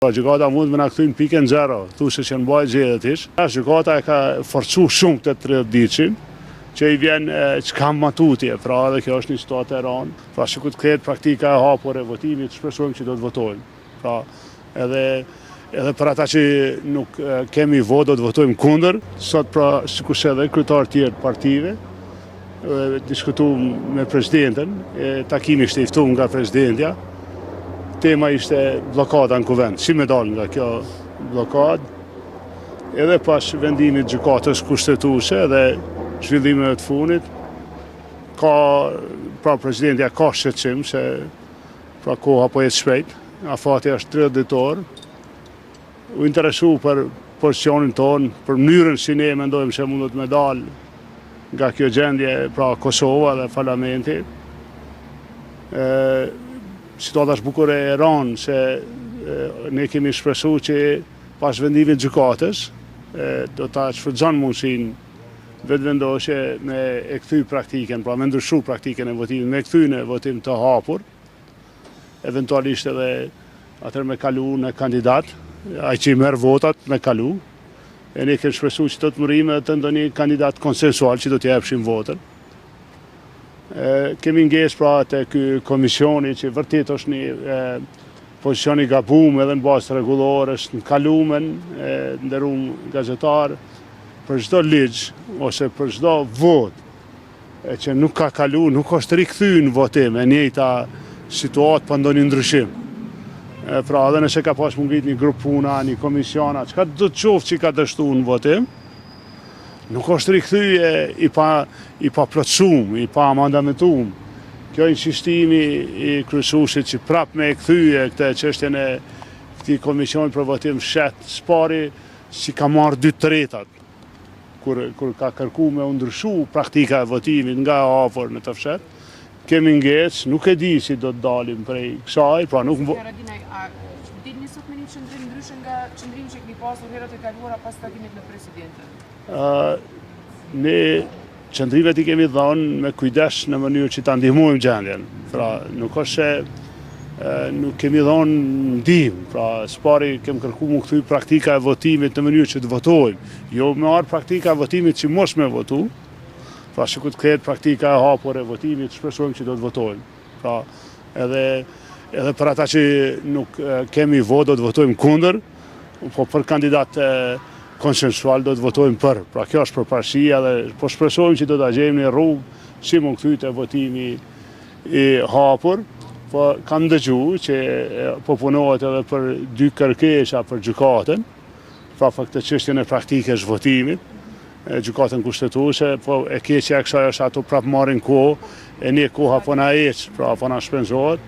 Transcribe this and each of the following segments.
Gjykata mund me na kthyn pikën 0, thoshe që në baj gjedhëtish. Gjykata e ka forcu shumë të 30 ditëshin, që i vjen që kam matutje, pra edhe kjo është një situatë e rëndë. Pra që ku të kthehet praktika e hapur e votimit, shpresojmë që do të votojmë. Pra edhe për ata që nuk kemi votë, do të votojmë kundër. Sot pra sikur edhe kryetarë tjerë partive, diskutuam me presidentin, takimi ishte i ftuar nga presidentja. Tema ishte blokada në kuvend, si me dalë nga kjo blokadë, edhe pas vendimit gjykatës kushtetuese dhe zhvillimeve të fundit, pra presidentja ka shqetësim se pra koha po jetë shpejt, afati është 30 ditor, u interesu për pozicionin tonë, për mënyrën si ne mendojmë se mundet me dalë nga kjo gjendje, pra Kosova dhe parlamenti. Situata është bukur e rëndë se ne kemi shpresu që pas vendimit gjykatës do ta shfrytëzon mundësinë vetëvendosje me e kthy praktikën, pra me ndryshu praktikën e votimit, me kthy në votim të hapur, eventualisht edhe atër me kalu në kandidat, ai që i merr votat me kalu, e ne kemi shpresu që do të mërime të ndonjë kandidat konsensual që do të jepshin votën. Kemi ngesë pra të ky komisioni që vërtet është një pozicioni gabum edhe në bazë rregullore, është në kalumen, nderuam gazetar, për çdo ligj ose për çdo votë që nuk ka kalu, nuk është rikthyer në votim, e njëjta situatë pa ndonjë ndryshim. Pra edhe nëse ka pas mundit një grup puna, një komisiona, çka do të qoftë që ka dështuar në votim, nuk është rikthyje i pa plotësuar, i pa amandamentuar. Kjo insistimi i kryesuesit që prap me e kthyje këtë çështjen e këtij komisioni për votim fshet, spari si ka marrë 2/3 kur ka kërkuar me u ndryshu praktika e votimit nga e hapur në të fshet. Kemi ngesë, nuk e di si do të dalim prej kësaj, pra nuk Ditni sot me një qëndrim ndryshe nga qëndrimi që kemi pasur herët e kaluara pas takimit me presidentin? Ne qëndrimet i kemi dhënë me kujdes në mënyrë që ta ndihmojmë gjendjen. Pra nuk është se nuk kemi dhënë ndihmë, pra spari kemi kërkuar mu kthy praktika e votimit në mënyrë që të votojmë. Jo me marr praktika e votimit që mos me votu, pra që ku të kthehet praktika e hapur e votimit, shpresojmë që do të votojmë. Pra edhe për ata që nuk kemi votë, do të votojmë kundër, po për kandidat konsensual do të votojmë për. Pra kjo është përparësia dhe po shpresojmë që do ta gjejmë një rrugë si mund kthyti votimi i hapur. Po kam dëgjuar që po punohet edhe për 2 kërkesa për gjykatën, pra për këtë çështjen e praktikës votimit, gjykatën kushtetuese, po e keqja e kësaj është ato prap marrin kohë, e ne koha po na ec, pra po na shpenzohet.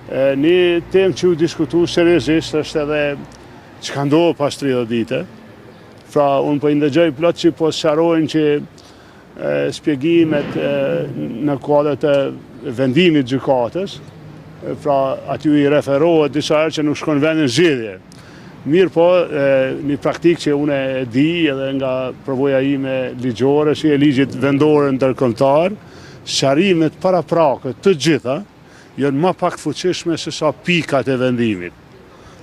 Një temë që u diskutu seriozisht është edhe çka ndodh pas 30 ditë. Pra unë po i ndëgjoj plot që po sqarojnë që shpjegimet në kuadër të vendimit gjykatës, pra aty i referohet disa herë që nuk shkon vendin zgjedhje. Mirë po, një praktikë që unë e di edhe nga përvoja ime ligjore, si e ligjit vendor ndërkombëtar, sqarimet paraprakët të gjitha janë më pak të fuqishme se sa pikat e vendimit.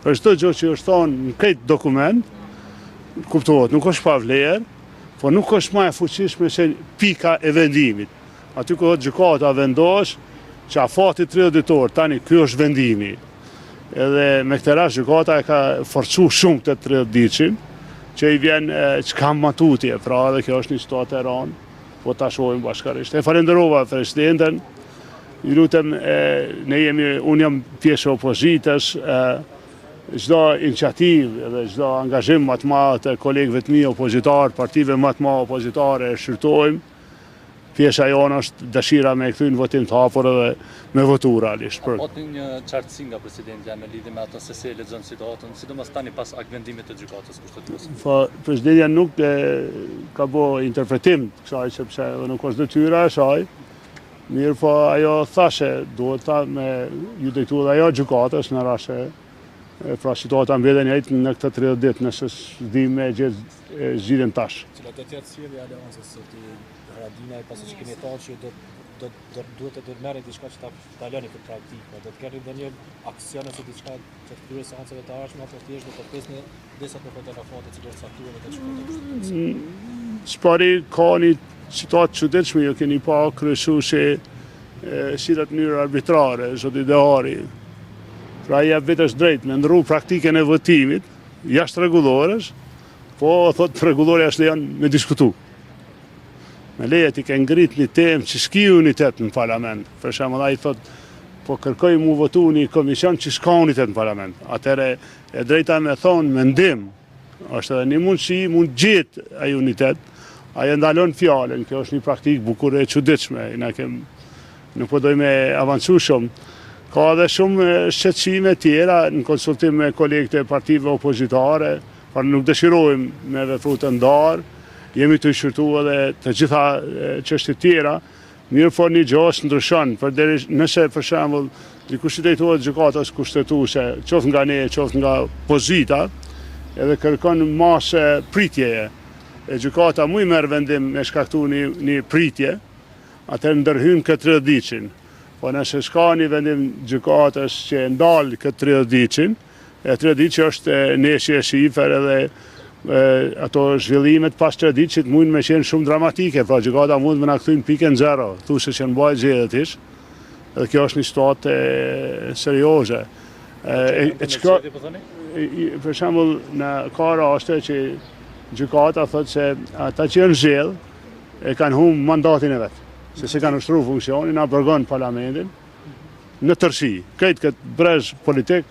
Për çdo gjë që është thonë në këtë dokument, kuptohet, nuk është pa vlerë, po nuk është më e fuqishme se pika e vendimit. Aty ku gjykata vendos që afati 30 ditor, tani ky është vendimi. Edhe me këtë rast gjykata e ka forcu shumë të 30 ditëshin, që i vjen që kam matutje, pra edhe kjo është një situatë e rëndë, po ta shohim bashkërisht. E falenderova presidenten. Ju lutem, unë jam pjesë e opozitës, çdo iniciativë dhe çdo angazhim më të madh të kolegëve të mi opozitar, partive më të mëdha opozitare e shqyrtojmë. Pjesa jonë është dëshira me kthy në votim të hapur edhe me votu realisht. Pati një qartësi nga presidentja në lidhje me atë se si e lexon situatën, sidomos tani pas vendimit të gjykatës kushtetuese. Po presidentja nuk ka bërë interpretim të kësaj sepse nuk është detyra e saj. Mirë po ajo thashe duhet ta me ju drejtu dhe ajo gjykatës në rast se pra situata mbeten njëjtë në këtë 30 ditë nëse s'di me zgjidhjen tash. Cilat do të jetë sjellja e aleancës sot Haradinaj pasi që kemi thënë që do duhet të merrni diçka që ta lëni këtë praktikë, do të keni ndonjë aksion ose diçka që të kryej seancave të ardhshme apo thjesht do të pesni desat në telefonat të cilët caktuar të shkojnë. Spari ka një situatë çuditshme, ju keni pa kryesuesi shitet në mënyrë arbitrare, zoti Dehari. Pra ja vetës drejt me ndru praktikën e votimit, jashtë rregullores, po thot rregulloria është lejon me diskutu. Me lejet i ke ngrit një temë që s'ki unitet në parlament. Për shembull, ai thot, po kërkoj mu votu një komision që s'ka unitet në parlament. Atëre e drejta me thonë mendim, është edhe një mundësi, mund gjetë ai unitet, ai e ndalon fjalën, kjo është një praktikë bukur e çuditshme, nuk po doj me avancu shumë. Ka edhe shumë shqetësime tjera në konsultim me kolegët e partive opozitare, por nuk dëshirojmë me vepru të ndarë, jemi të shqyrtu edhe të gjitha çështjet tjera, mirë po një gjë ndryshon, nëse për shembull dikush i drejtohet gjykatës kushtetuese, qoftë nga ne, qoftë nga pozita, edhe kërkon masë pritjeje, e gjykata mu i merr vendim me shkaktu një pritje, atëherë ndërhyn këtë 30 ditëshin. Po nëse s'ka një vendim gjykatës që ndal këtë 30 ditëshin, e 30 ditë është neshje e shifer edhe ato zhvillimet pas 30 ditëshit mund me qenë shumë dramatike, pra gjykata mund me na kthyn pikën zero, thoshe që në bajë gjedhëtish, edhe kjo është një situatë serioze. Për shembull, në ka raste që gjykata thotë se ata që janë zgjedh e kanë humbur mandatin e vet, se se kanë ushtruar funksionin, na bërgon parlamentin në tërësi. Këtë brez politik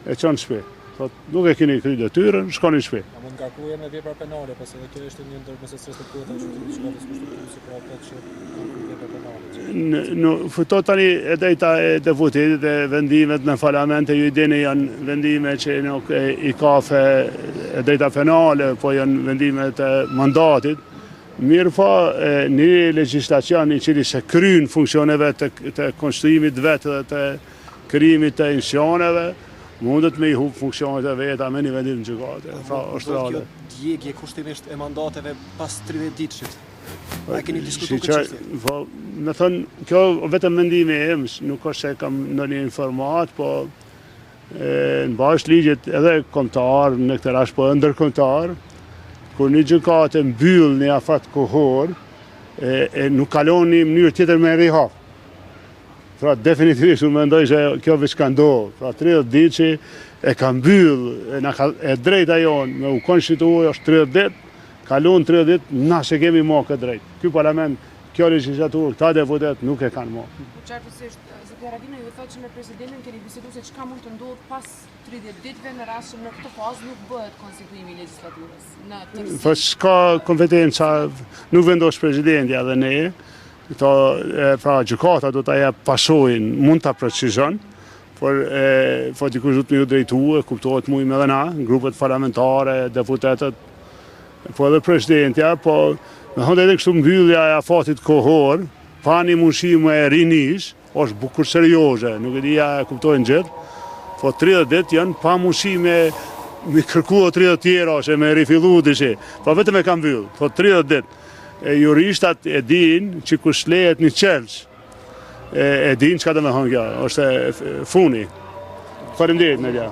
e çon shpe. Thot, nuk e keni kry detyrën, shkoni shpe. A mund ngarkuar me vepra penale, pasi edhe kjo është një ndër nëse respektohet gjykatës kushtetuese për atë që kanë vepra penale. Futo tani e drejta e deputetit e vendimet në parlamente, ju i dini janë vendime që nuk i kafe e drejta penale, po janë vendimet e mandatit. Mirë po një legjislacion i cili se kryen funksioneve të konstruimit vetë dhe të krijimit të institucioneve, mundet me i hub funksionet e veta me një vendim gjykate. Është kjo djegje kushtimisht e mandateve pas 30 ditëshit. A keni diskutuar këtë çështje? Me thënë, kjo vetëm mendimi im, nuk është se kam ndonjë informat, po në bazë ligjit edhe kombëtar, në këtë rast po ndërkombëtar, kur një gjykate mbyll një afat kohor, nuk kalon një mënyrë tjetër me rihap. Pra definitivisht unë mendoj se kjo veç ka ndodhur. Pra 30 ditë që e ka mbyll, e drejta jonë me u konstituoj është 30 ditë, kalon 30 ditë, na se kemi mo këtë drejtë. Ky parlament, kjo legjislaturë, këta deputet nuk e kanë mo. Qartësisht, zoti Haradinaj ju thotë që me presidentin keni biseduar se çka mund të ndodhë pas 30 ditëve në rast që në këtë fazë nuk bëhet konstituimi i legjislaturës. Po s'ka kompetenca, nuk vendos presidenti edhe ne. Pra gjykata do ta jap pasojën, mund ta precizon, por dikush do të më ju drejtuë, kuptohet mu edhe na, grupet parlamentare, deputetët, po edhe presidentja, po me thonë edhe kështu mbyllja e afatit kohor, pa një mundësi më e rinish, është bukur serioze, nuk e dija e kuptojnë gjithë, po 30 ditë janë pa mundësi me kërkuar 30 tjera, ose me rifillu dishi, po vetëm e kam mbyll, po 30 ditë. Juristat e din që kush lehet një qelç, e din çka do të thonë kjo, është funi. Faleminderit, Nelia.